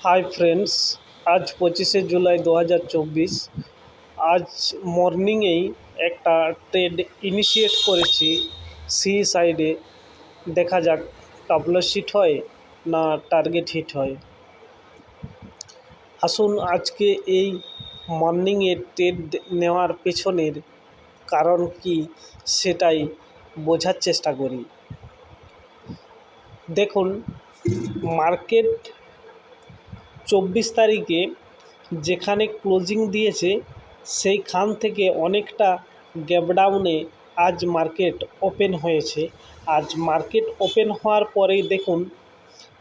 Hi friends, আজ 25শে জুলাই 2024। আজ মর্নিংয়েই একটা ট্রেড ইনিশিয়েট করেছি সি সাইডে। দেখা যাক টাবলো শিট হয় না টার্গেট হিট হয়। আসুন আজকে এই মর্নিংয়ে ট্রেড নেওয়ার পেছনের কারণ কি সেটাই বোঝার চেষ্টা করি। দেখুন, মার্কেট 24 তারিখে যেখানে ক্লোজিং দিয়েছে সেইখান থেকে অনেকটা গ্যাপডাউনে আজ মার্কেট ওপেন হয়েছে। আজ মার্কেট ওপেন হওয়ার পরেই দেখুন,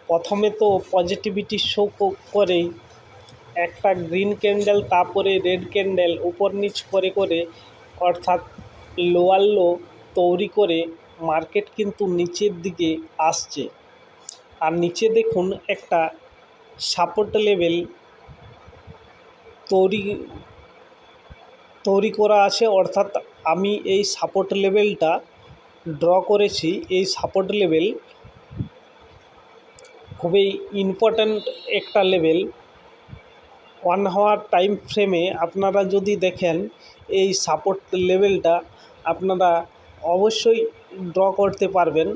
প্রথমে তো পজিটিভিটি শো করেই একটা গ্রিন ক্যান্ডেল, তারপরে রেড ক্যান্ডেল উপর নিচ করে করে অর্থাৎ লোয়ার লো তৈরি করে মার্কেট কিন্তু নিচের দিকে আসছে। আর নিচে দেখুন একটা সাপোর্ট লেভেল তৈরি করা আছে, অর্থাৎ আমি এই সাপোর্ট লেভেলটা ড্র করেছি। এই সাপোর্ট লেভেল খুবই ইম্পর্ট্যান্ট একটা লেভেল। 1 আওয়ার টাইম ফ্রেমে আপনারা যদি দেখেন এই সাপোর্ট লেভেলটা আপনারা অবশ্যই ড্র করতে পারবেন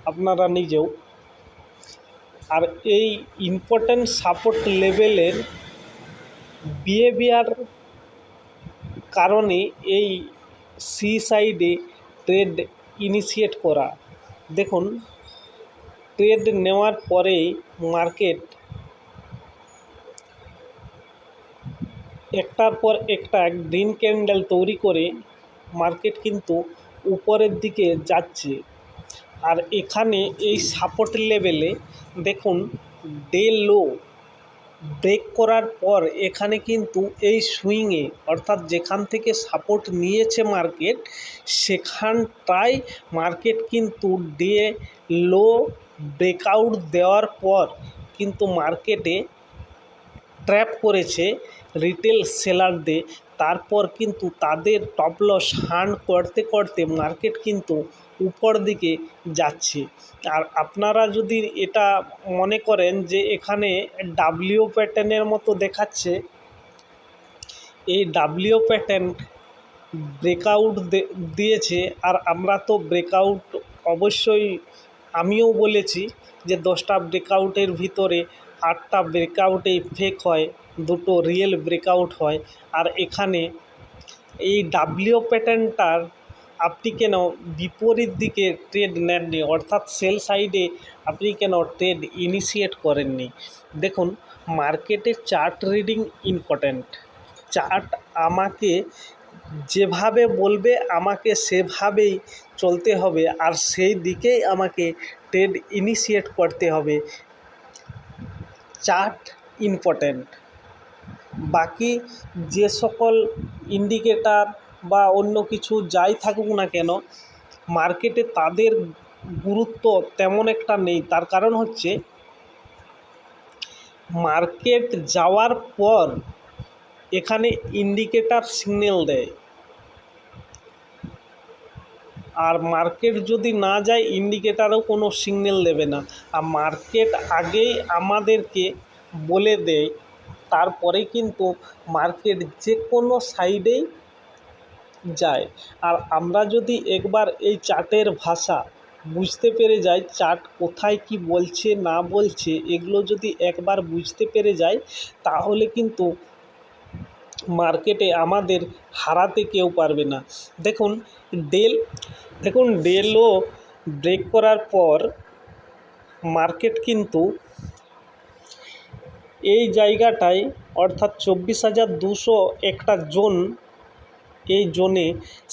আপনারা নিজেও। আর এই ইম্পর্ট্যান্ট সাপোর্ট লেভেলের বিহেভিয়ার কারণে এই সি সাইডে ট্রেড ইনিশিয়েট করা। দেখুন, ট্রেড নেওয়ার পরে মার্কেট একটার পর একটা গ্রিন ক্যান্ডেল তৈরি করে মার্কেট কিন্তু উপরের দিকে যাচ্ছে। আর এখানে এই সাপোর্ট লেভেলে দেখুন ডে লো ব্রেক করার পর এখানে কিন্তু এই সুইংয়ে অর্থাৎ যেখান থেকে সাপোর্ট নিয়েছে মার্কেট সেখানটায় মার্কেট কিন্তু ডে লো ব্রেকআউট দেওয়ার পর কিন্তু মার্কেটে ট্র্যাপ করেছে রিটেল সেলারদের। তারপর কিন্তু তাদের টপ লস হান্ট করতে করতে মার্কেট কিন্তু উপর দিকে যাচ্ছে। আর আপনারা যদি এটা মনে করেন যে এখানে ডাব্লিউ প্যাটার্নের মতো দেখাচ্ছে, এই ডাব্লিউ প্যাটার্ন ব্রেকআউট দিয়েছে। আর আমরা তো ব্রেকআউট অবশ্যই আমিও বলেছি যে 10টা ব্রেকআউটের ভিতরে 8টা ব্রেকআউটেই ফেক হয়, 2টো রিয়েল ব্রেকআউট হয়। আর এখানে এই ডাব্লিউ প্যাটার্নটার আপনি কেন বিপরীত দিকে ট্রেড নেননি, অর্থাৎ সেল সাইডে আপনি কেন ট্রেড ইনিশিয়েট করেননি? দেখুন, মার্কেটে চার্ট রিডিং ইম্পর্ট্যান্ট। চার্ট আমাকে যেভাবে বলবে আমাকে সেভাবেই চলতে হবে, আর সেই দিকেই আমাকে ট্রেড ইনিশিয়েট করতে হবে। Chart important. বাকি যে সকল ইন্ডিকেটার বা অন্য কিছু যাই থাকুক না কেন, মার্কেটে তাদের গুরুত্ব তেমন একটা নেই। তার কারণ হচ্ছে মার্কেট যাওয়ার পর এখানে ইন্ডিকেটার সিগন্যাল দেয়, আর মার্কেট যদি না যায় ইন্ডিকেটারও কোনো সিগন্যাল দেবে না। আর মার্কেট আগেই আমাদেরকে বলে দেয়, তারপরে কিন্তু মার্কেট যে কোনো সাইডেই যায়। আর আমরা যদি একবার এই চার্টের ভাষা বুঝতে পেরে যাই, চার্ট কোথায় কি বলছে না বলছে এগুলো যদি একবার বুঝতে পেরে যাই, তাহলে কিন্তু মার্কেটে আমাদের হারাতে কেউ পারবে না। দেখুন ডে লো ব্রেক করার পর মার্কেট কিন্তু এই জায়গাটায় অর্থাৎ 24,200 একটা জোন, এই জোনে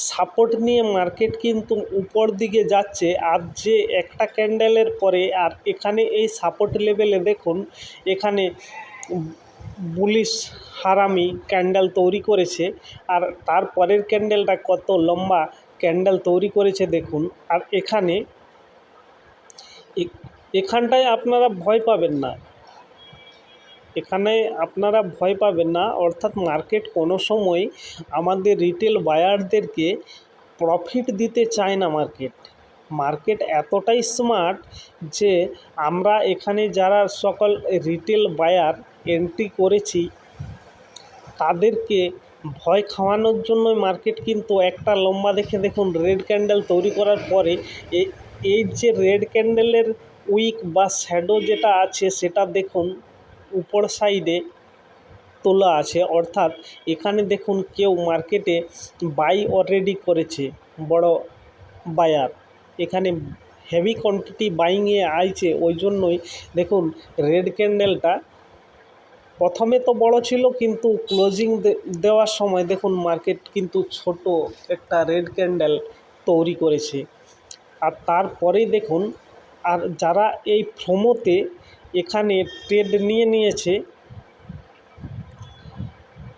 সাপোর্ট নিয়ে মার্কেট কিন্তু উপর দিকে যাচ্ছে। আর যে একটা ক্যান্ডেলের পরে আর এখানে এই সাপোর্ট লেভেলে দেখুন এখানে বুলিশ হারামি ক্যান্ডেল তৈরি করেছে। আর তারপরের ক্যান্ডেলটা কত লম্বা ক্যান্ডেল তৈরি করেছে দেখুন। আর এখানটায় আপনারা ভয় পাবেন না, এখানে আপনারা ভয় পাবেন না। অর্থাৎ মার্কেট কোনো সময় আমাদের রিটেল বায়ারদেরকে প্রফিট দিতে চায় না। মার্কেট মার্কেট এতটাই স্মার্ট যে আমরা এখানে যারা সকল রিটেল বায়ার এন্ট্রি করেছি তাদেরকে ভয় খাওয়ানোর জন্যই মার্কেট কিন্তু একটা লম্বা দেখে দেখুন রেড ক্যান্ডেল তৈরি করার পরে এই যে রেড ক্যান্ডেলের উইক বা শ্যাডো যেটা আছে সেটা দেখুন উপর সাইডে তোলা আছে, অর্থাৎ এখানে দেখুন কেউ মার্কেটে বাই অলরেডি করেছে, বড় বায়ার এখানে হেভি কোয়ান্টিটি বাইংয়ে আইছে। ওই জন্যই দেখুন রেড ক্যান্ডেলটা প্রথমে তো বড় ছিল কিন্তু ক্লোজিং দেওয়ার সময় দেখুন মার্কেট কিন্তু ছোট একটা রেড ক্যান্ডেল তৈরি করেছে। আর তারপরেই দেখুন আর যারা এই ফ্রোমোতে এখানে ট্রেড নিয়েছে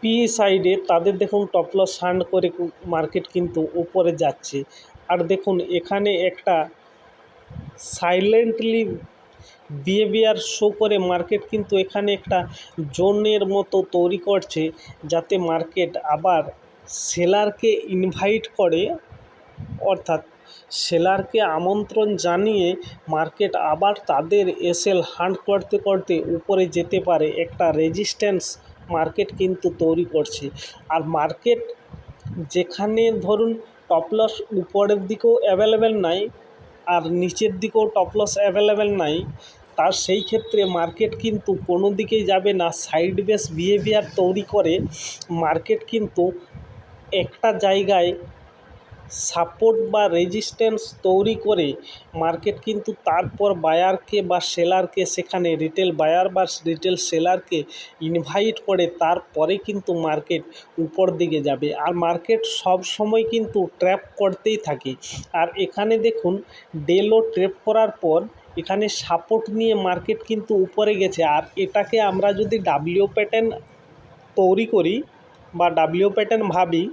পি সাইডে তাদের দেখুন টপ লস হান্ড করে মার্কেট কিন্তু উপরে যাচ্ছে। আর দেখুন এখানে একটা সাইলেন্টলি বিহেভিয়ার শো করে মার্কেট কিন্তু এখানে একটা জোনের মতো তৈরি করছে, যাতে মার্কেট আবার সেলারকে ইনভাইট করে, অর্থাৎ সেলারকে আমন্ত্রণ জানিয়ে মার্কেট আবার তাদের এসএল হান্ট করতে করতে উপরে যেতে পারে। একটা রেজিস্ট্যান্স মার্কেট কিন্তু তৈরি করছে। আর মার্কেট যেখানে ধরুন টপ লস উপরের দিকেও অ্যাভেলেবেল নাই আর নিচের দিকেও টপ লস অ্যাভেলেবেল নাই, তার সেই ক্ষেত্রে মার্কেট কিন্তু কোনো দিকেই যাবে না, সাইড বেস বিহেভিয়ার তৈরি করে মার্কেট কিন্তু একটা জায়গায় সাপোর্ট বা রেজিস্ট্যান্স তৈরি করে মার্কেট কিন্তু তারপর বায়ারকে বা সেলারকে, সেখানে রিটেল বায়ার বা রিটেল সেলারকে ইনভাইট করে তারপরে কিন্তু মার্কেট উপর দিকে যাবে। আর মার্কেট সব সময় কিন্তু ট্র্যাপ করতেই থাকে। আর এখানে দেখুন ডেলো ট্র্যাপ করার পর এখানে সাপোর্ট নিয়ে মার্কেট কিন্তু উপরে গেছে। আর এটাকে আমরা যদি ডাব্লিউ প্যাটার্ন তৈরি করি বা ডাব্লিউ প্যাটার্ন ভাবি,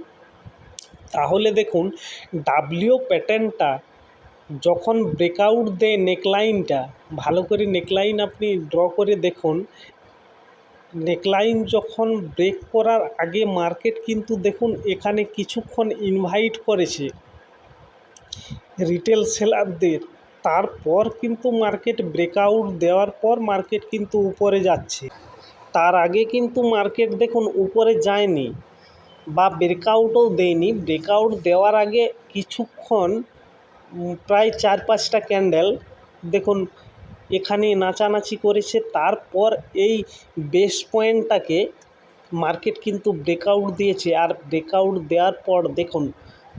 তাহলে দেখুন ডাব্লিউ প্যাটার্নটা যখন ব্রেকআউট দেয় নেকলাইনটা, ভালো করে নেকলাইন আপনি ড্র করে দেখুন, নেকলাইন যখন ব্রেক করার আগে মার্কেট কিন্তু দেখুন এখানে কিছুক্ষণ ইনভাইট করেছে রিটেল সেলারদের, তারপর কিন্তু মার্কেট ব্রেকআউট দেওয়ার পর মার্কেট কিন্তু উপরে যাচ্ছে। তার আগে কিন্তু মার্কেট দেখুন উপরে যায়নি বা ব্রেকআউটও দেয়নি। ব্রেকআউট দেওয়ার আগে কিছুক্ষণ প্রায় 4-5টা ক্যান্ডেল দেখুন এখানে নাচানাচি করেছে, তারপর এই বেস পয়েন্টটাকে মার্কেট কিন্তু ব্রেকআউট দিয়েছে। আর ব্রেকআউট দেওয়ার পর দেখুন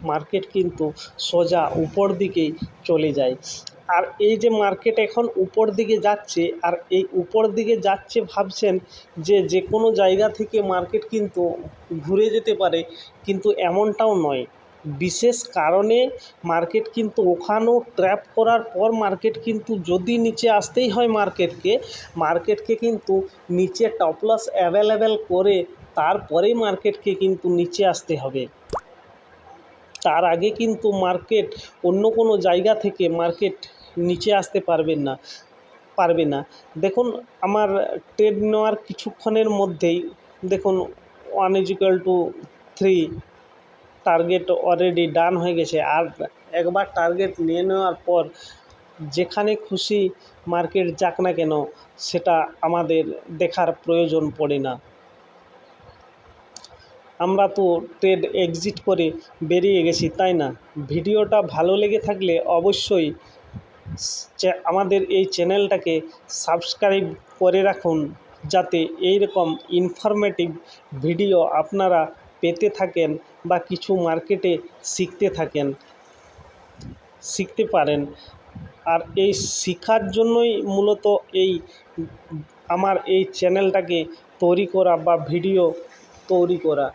মার্কেট কিন্তু সোজা উপর দিকেই চলে যায়। আর এই যে মার্কেট এখন উপর দিকে যাচ্ছে, আর এই উপর দিকে যাচ্ছে ভাবছেন যে কোনো জায়গা থেকে মার্কেট কিন্তু ঘুরে যেতে পারে, কিন্তু এমনটাও নয়। বিশেষ কারণে মার্কেট কিন্তু ওখানেও ট্র্যাপ করার পর মার্কেট কিন্তু যদি নিচে আসতেই হয় মার্কেটকে কিন্তু নিচে টপ লস অ্যাভেলেবেল করে তারপরেই মার্কেটকে কিন্তু নিচে আসতে হবে। তার আগে কিন্তু মার্কেট অন্য কোনো জায়গা থেকে মার্কেট নিচে আসতে পারবে না। দেখুন আমার ট্রেড নেওয়ার কিছুক্ষণের মধ্যেই দেখুন 1=3 টার্গেট অলরেডি ডান হয়ে গেছে। আর একবার টার্গেট নিয়ে নেওয়ার পর যেখানে খুশি মার্কেট যাক না কেন সেটা আমাদের দেখার প্রয়োজন পড়ে না। আমরা তো ট্রেড এক্সিট করে বেরিয়ে গেছি, তাই না? ভিডিওটা ভালো লেগে থাকলে অবশ্যই আমাদের এই চ্যানেলটাকে সাবস্ক্রাইব করে রাখুন, যাতে এই রকম ইনফরমেটিভ ভিডিও আপনারা পেতে থাকেন বা কিছু মার্কেটে শিখতে পারেন। আর এই শেখার জন্যই মূলত আমার এই চ্যানেলটাকে তৈরি করা বা ভিডিও তৈরি করা।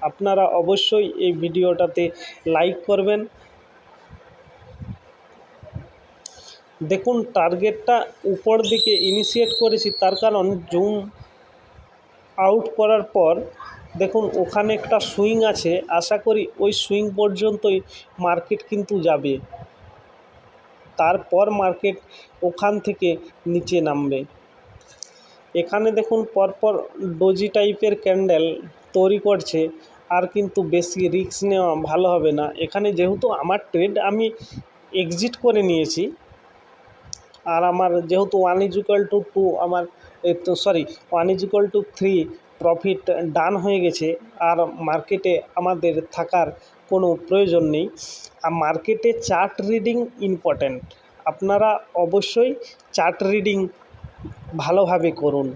আপনারা অবশ্যই এই ভিডিওটাতে লাইক করবেন। দেখুন টার্গেটটা উপর দিকে ইনিশিয়েট করেছি, তার কারণ জুম আউট করার পর দেখুন ওখানে একটা সুইং আছে, আশা করি ওই সুইং পর্যন্তই মার্কেট কিন্তু যাবে, তারপর মার্কেট ওখান থেকে নিচে নামবে। এখানে দেখুন পরপর ডোজি টাইপের ক্যান্ডেল তৈরি করছে, আর কিন্তু বেশি রিস্ক নেওয়া ভালো হবে না। এখানে যেহেতু আমার ট্রেড আমি এক্সিট করে নিয়েছি। আর আমার যেহেতু 1:2 আমার 1:3 প্রফিট ডান হয়ে গেছে, আর মার্কেটে আমাদের থাকার কোনো প্রয়োজন নেই। আর মার্কেটে চার্ট রিডিং ইম্পর্ট্যান্ট, আপনারা অবশ্যই চার্ট রিডিং ভালোভাবে করুন।